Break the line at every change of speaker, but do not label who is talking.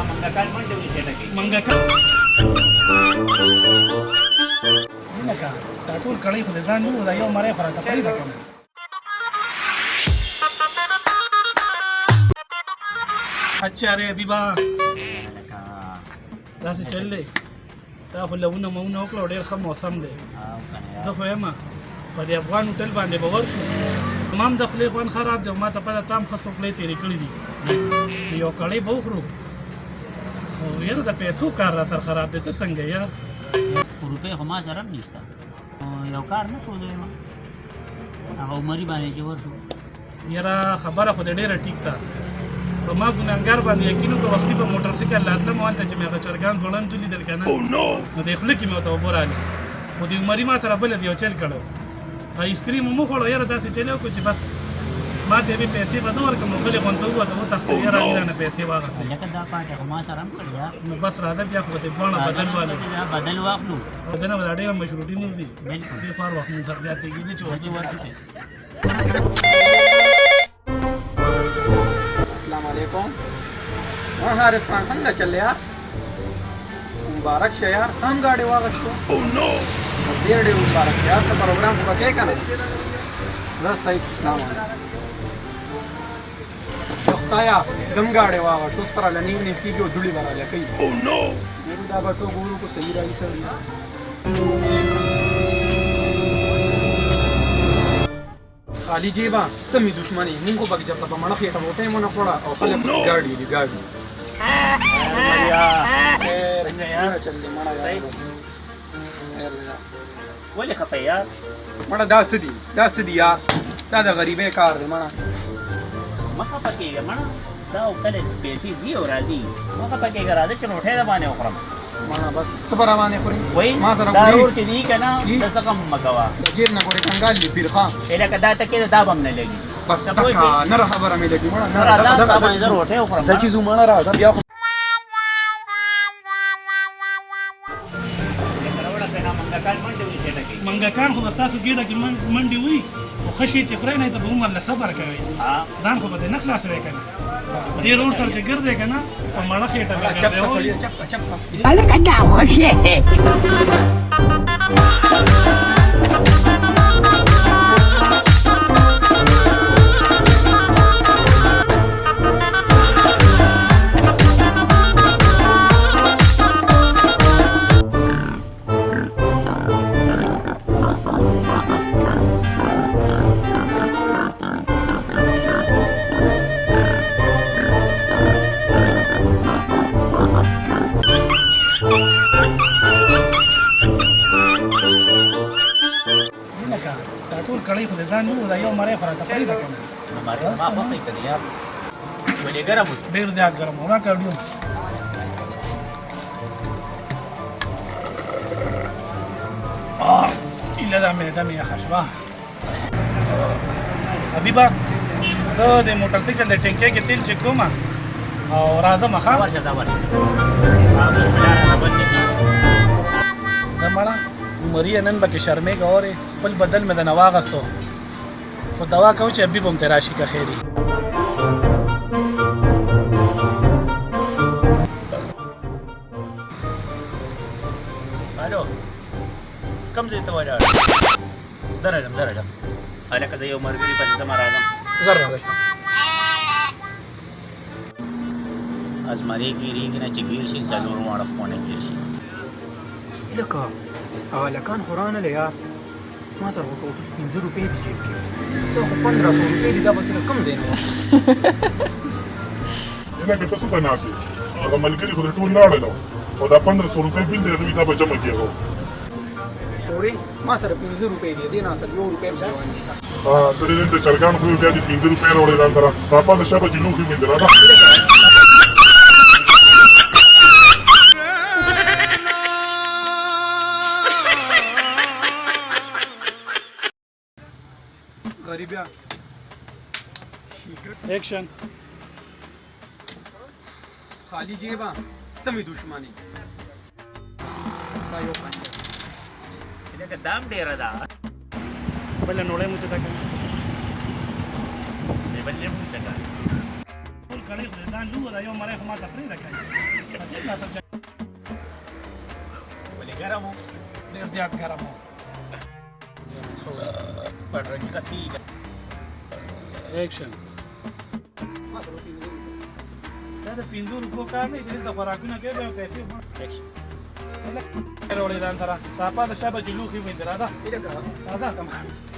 منګکان منډه وي کنه کې
منګکان لکه دا ټول کړی خو د ځان یو دا یو مړی خو راته پرېږده که نه اچھا ری حبیبه داسې چل دی دا خو لونه مونه وکړه او ډېر ښه موسم دی زه خو یم په دې افغان هوټل باندې به ورشو زما هم د خولې خوند خراب دی او ما ته پته تا هم ښه څوکړۍ تېرې کړي دي یو کړۍ به وخورو خو یاره د پیسو کار را سره خراب دی ته څنګه یار
روپۍ خو ما سره هم نشته یو کار نه کوو یم هغه عمري باندې چې ورشو
یاره خبره خو دې ډېره ټیک ده په ما ګناهګار باندې یقین وکړه وختي په موټر سایکل راتلم هلته چې مې هغه چرګان ځوړند ولیدل که نه نو د خولې کې مې ورته اوبه رالې خو د عمري ما سره بله د یو چل کړی آیسکریم هم وخوړو یاره داسې چلې وکړو چې بس ما ته یې پیسې به زه ورکړم نو بلې غونته ووته وتښتې یاره علي رانه پیسې واخېستې
لکه دا پاټې خو ما سره هم کړې
نو بس راځه بیا خو به دې دواړه بدل والو
بدل واخلو
او دنه به دا ډېره مشروطي نه وځي
بلکل
ډېر فار وخت مونږ سره زیاتېږي چې ورځي ورکړي
السلام علیکم حارث خان څنګه چل یار مبارک شه یار هم ګاډي واغشتو ډېر ډېر مبارک یار څه پروګرام خو به کوې که نه زه صحیح اسلام خدایا دم ګاډي واغشتو اوس پر نیو نیو کېږي او دوړې به راله کوي دا به ټو ګورو کو صحیح رالي سره خالی جیبا ته مې دښمني مونږ خو پکې چېرته په مړه خېټه روټۍ مو نه خوړه او خلک ګاډي دي ګاډي
ولې خفه یار
مړه دا څه دي دا څه دي یار دا د غریبۍ کار دی مړه
مه خفه کېږه مړه دا او کله پیسې ځي او راځي مه خفه کېږه راځه چې روټۍ در باندې وخورم
مړه بس ته به راباندې خورې
وایي
ما سره
دا رور چې دي که نه د څه غم مه کوه
د جیب نه ګورې کنګال دي پیرخان
لکه دا ته کېده دا به هم نه لګي
بس دکه نره خبره مې لګي مړه
راځه تا باندې زه روټۍ وخورم
زه چې ځو مړه راځه بیا خو
منګکان خو به ستاسو ګېډه کې منډې وي خو ښه شي چې خورئ نه ته به عمر له صبر کوئ ځان خو به دې نه خلاصوئ که نه په دې روډ سره چې ګرځئ که نه په مړه خېټه به ګرځوئ
هلکه دا خوښې
دا ټول کړی خو د ځان یو دا یو مړی خو راته پرېږده که نه
ما خوښوي که نه یار ولې ګرم اوس
ډېر زیات ګرم و راکړه ډېر ایله دا معده مې یخه شوه حبیبه زه د موټر سایکل د ټینکۍ کې تیل چک کوم او راځم ښه
ورشه دا ورشه
دا مړه عمري نن به کې شرمېږه اورې خپل بدل مې د نه واغستو خو دوا کوو چې حبیب هم ترې راشي که خیر
الو کوم ځای ته ولاړ درځم هلکه زه یو ملګري پسې ځم راځم
زر راځه
ازمرې ګیرېږي نه چې ګیر شي څلور واړه خونه ګیر شي
لکه هغه هلکان خو رانهله یار ما سره خو ټوټل 15 روپۍ دي جیب کې دا خو 1500 روپۍ دي دا به څنګه کوم ځای نه وه
لکه ته څه ته ناست یې هغه ملګري خو د ټول لاړه نو او دا 1500 روپۍ بل دی دوی دا به جمع کېږو
پورې ما سره 15 روپۍ دي دې نه سره 1 روپۍ هم سره نشته
ته دې د چرګان خو بیا دې 15 روپۍ راوړې ځان سره راپاته شه به چې لوښي مې دي راځه
غریبیا
ایکشن
خالی جیبا ته مې دښمني دا یو پنځه
لکه دام ډېره ده
بله نوړی مو چې دا کوي
بلې هم څه کوي
ټول سړی خو ځان لوه دا یو مری خو ما ته پرېږده که نه دې ناصر جان
ولې ګرم و
ډېر زیات ګرم و
پډرنګي کتي
ایکشن دا د 5 روپو کار دی چې دلته خوراکونه کوي بیا پیسې
ایکشن
راوړې ځان سره دا پاته شابه چې لوښي وینځي راځه
إذا كان
راځه